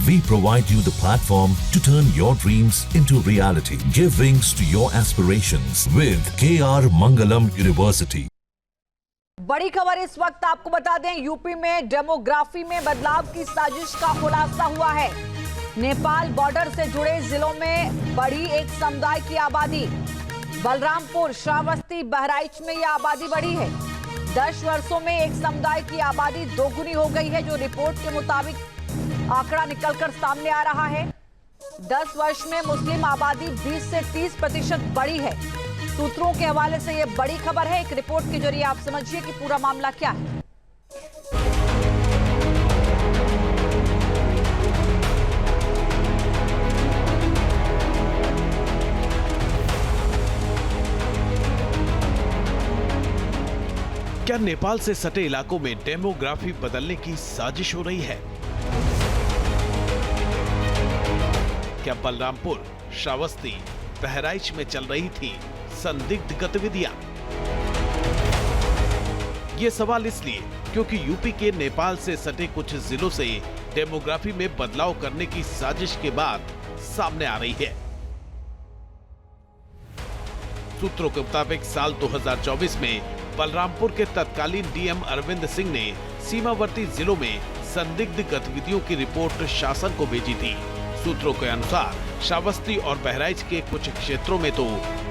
We provide you the platform to turn your dreams into reality. Give wings to your aspirations with KR Mangalam University. बड़ी खबर इस वक्त आपको बता दें, यूपी में डेमोग्राफी में बदलाव की साजिश का खुलासा हुआ है। नेपाल बॉर्डर से जुड़े जिलों में बढ़ी एक समुदाय की आबादी। बलरामपुर, श्रावस्ती, बहराइच में यह आबादी बढ़ी है। 10 वर्षों में एक समुदाय की आबादी दोगुनी हो गई है, जो रिपोर्ट के मुताबिक आंकड़ा निकलकर सामने आ रहा है। 10 वर्ष में मुस्लिम आबादी 20 से 30% बढ़ी है। सूत्रों के हवाले से यह बड़ी खबर है। एक रिपोर्ट के जरिए आप समझिए कि पूरा मामला क्या है। क्या नेपाल से सटे इलाकों में डेमोग्राफी बदलने की साजिश हो रही है? क्या बलरामपुर, श्रावस्ती, बहराइच में चल रही थी संदिग्ध गतिविधियां? ये सवाल इसलिए क्योंकि यूपी के नेपाल से सटे कुछ जिलों से डेमोग्राफी में बदलाव करने की साजिश के बाद सामने आ रही है। सूत्रों के मुताबिक साल 2024 में बलरामपुर के तत्कालीन डीएम अरविंद सिंह ने सीमावर्ती जिलों में संदिग्ध गतिविधियों की रिपोर्ट शासन को भेजी थी। सूत्रों के अनुसार श्रावस्ती और बहराइच के कुछ क्षेत्रों में तो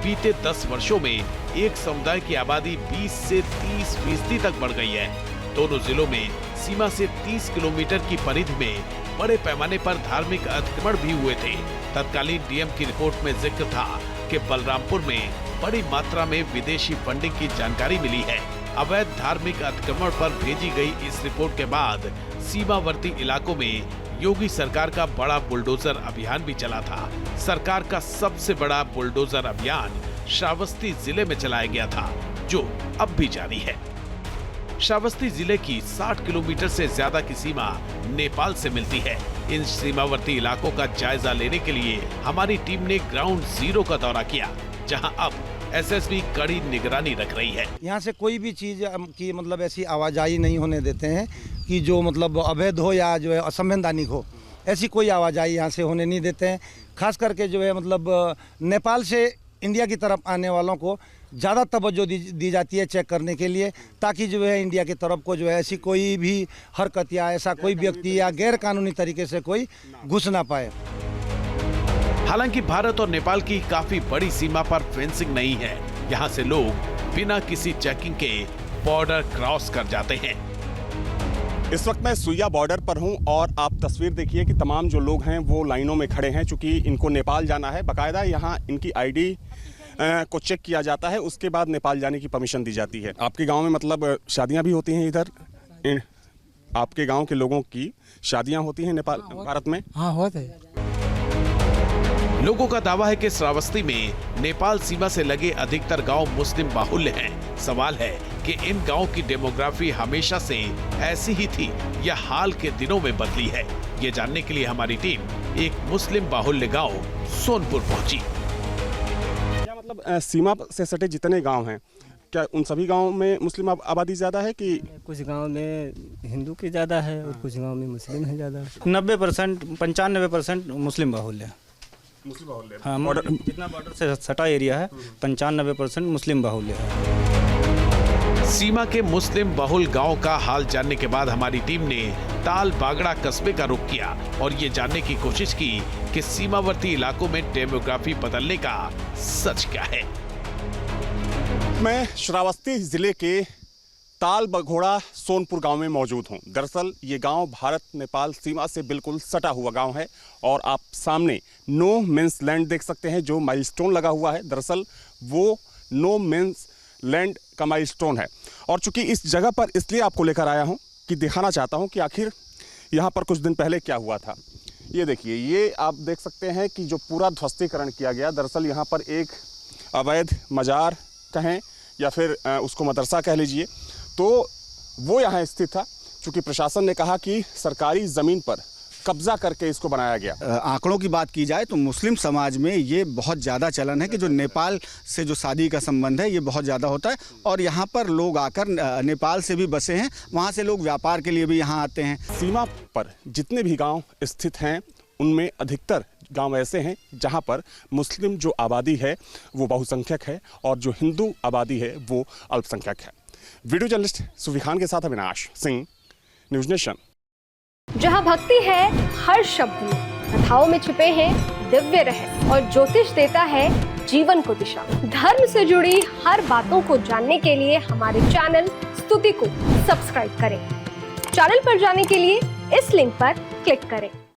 बीते 10 वर्षों में एक समुदाय की आबादी 20 से 30% तक बढ़ गई है। दोनों जिलों में सीमा से 30 किलोमीटर की परिधि में बड़े पैमाने पर धार्मिक अतिक्रमण भी हुए थे। तत्कालीन डीएम की रिपोर्ट में जिक्र था कि बलरामपुर में बड़ी मात्रा में विदेशी फंडिंग की जानकारी मिली है। अवैध धार्मिक अतिक्रमण पर भेजी गई इस रिपोर्ट के बाद सीमावर्ती इलाकों में योगी सरकार का बड़ा बुलडोजर अभियान भी चला था। सरकार का सबसे बड़ा बुलडोजर अभियान श्रावस्ती जिले में चलाया गया था, जो अब भी जारी है। श्रावस्ती जिले की 60 किलोमीटर से ज्यादा की सीमा नेपाल से मिलती है। इन सीमावर्ती इलाकों का जायजा लेने के लिए हमारी टीम ने ग्राउंड जीरो का दौरा किया, जहां अब एसएसबी कड़ी निगरानी रख रही है। यहाँ से कोई भी चीज की मतलब ऐसी आवाजाही नहीं होने देते हैं कि जो मतलब अवैध हो या जो है असंवैधानिक हो, ऐसी कोई आवाजाही यहाँ से होने नहीं देते हैं। खास करके जो है मतलब नेपाल से इंडिया की तरफ आने वालों को ज़्यादा तवज्जो दी जाती है चेक करने के लिए, ताकि जो है इंडिया की तरफ को जो है ऐसी कोई भी हरकत या ऐसा कोई व्यक्ति या गैर कानूनी तरीके से कोई घुस ना पाए। हालांकि भारत और नेपाल की काफी बड़ी सीमा पर फेंसिंग नहीं है। यहाँ से लोग बिना किसी चेकिंग के बॉर्डर क्रॉस कर जाते हैं। इस वक्त मैं सुइया बॉर्डर पर हूं और आप तस्वीर देखिए कि तमाम जो लोग हैं वो लाइनों में खड़े हैं, चूंकि इनको नेपाल जाना है। बाकायदा यहाँ इनकी आईडी को चेक किया जाता है, उसके बाद नेपाल जाने की परमिशन दी जाती है। आपके गांव में मतलब शादियां भी होती हैं इधर? आपके गांव के लोगों की शादियां होती हैं नेपाल भारत में? हाँ, होते हैं। लोगों का दावा है कि श्रावस्ती में नेपाल सीमा से लगे अधिकतर गांव मुस्लिम बाहुल्य हैं। सवाल है कि इन गांवों की डेमोग्राफी हमेशा से ऐसी ही थी या हाल के दिनों में बदली है। ये जानने के लिए हमारी टीम एक मुस्लिम बाहुल्य गांव सोनपुर पहुंची। क्या मतलब सीमा से सटे जितने गांव हैं, क्या उन सभी गांवों में मुस्लिम आबादी ज्यादा है कि कुछ गांव में हिंदू की ज्यादा है और कुछ गांव में मुस्लिम है ज्यादा? 90%, 95% मुस्लिम बाहुल्य है। हाँ, जितना बॉर्डर से सटा एरिया है 95% मुस्लिम बाहुल्य है। सीमा के मुस्लिम बहुल गांव का हाल जानने के बाद हमारी टीम ने ताल बागड़ा कस्बे का रुख किया और ये जानने की कोशिश की कि सीमावर्ती इलाकों में डेमोग्राफी बदलने का सच क्या है। मैं श्रावस्ती जिले के ताल बघोड़ा सोनपुर गांव में मौजूद हूं। दरअसल ये गांव भारत नेपाल सीमा से बिल्कुल सटा हुआ गांव है और आप सामने नो मेंस लैंड देख सकते हैं, जो माइलस्टोन लगा हुआ है। दरअसल वो नो मेंस लैंड का माइलस्टोन है और चूंकि इस जगह पर इसलिए आपको लेकर आया हूं कि दिखाना चाहता हूं कि आखिर यहाँ पर कुछ दिन पहले क्या हुआ था। ये देखिए, ये आप देख सकते हैं कि जो पूरा ध्वस्तीकरण किया गया। दरअसल यहाँ पर एक अवैध मजार कहें या फिर उसको मदरसा कह लीजिए, तो वो यहाँ स्थित था। चूँकि प्रशासन ने कहा कि सरकारी ज़मीन पर कब्जा करके इसको बनाया गया। आंकड़ों की बात की जाए तो मुस्लिम समाज में ये बहुत ज़्यादा चलन है कि जो नेपाल से जो शादी का संबंध है ये बहुत ज़्यादा होता है, और यहाँ पर लोग आकर नेपाल से भी बसे हैं, वहाँ से लोग व्यापार के लिए भी यहाँ आते हैं। सीमा पर जितने भी गांव स्थित हैं उनमें अधिकतर गांव ऐसे हैं जहां पर मुस्लिम जो आबादी है वो बहुसंख्यक है और जो हिंदू आबादी है वो अल्पसंख्यक है। वीडियो जर्नलिस्ट सुफी खान के साथ अविनाश सिंह, न्यूज़ नेशन। जहां भक्ति है हर शब्द में, कथाओं में छिपे हैं दिव्य रहस्य और ज्योतिष देता है जीवन को दिशा। धर्म से जुड़ी हर बातों को जानने के लिए हमारे चैनल स्तुति को सब्सक्राइब करें। चैनल पर जाने के लिए इस लिंक पर क्लिक करें।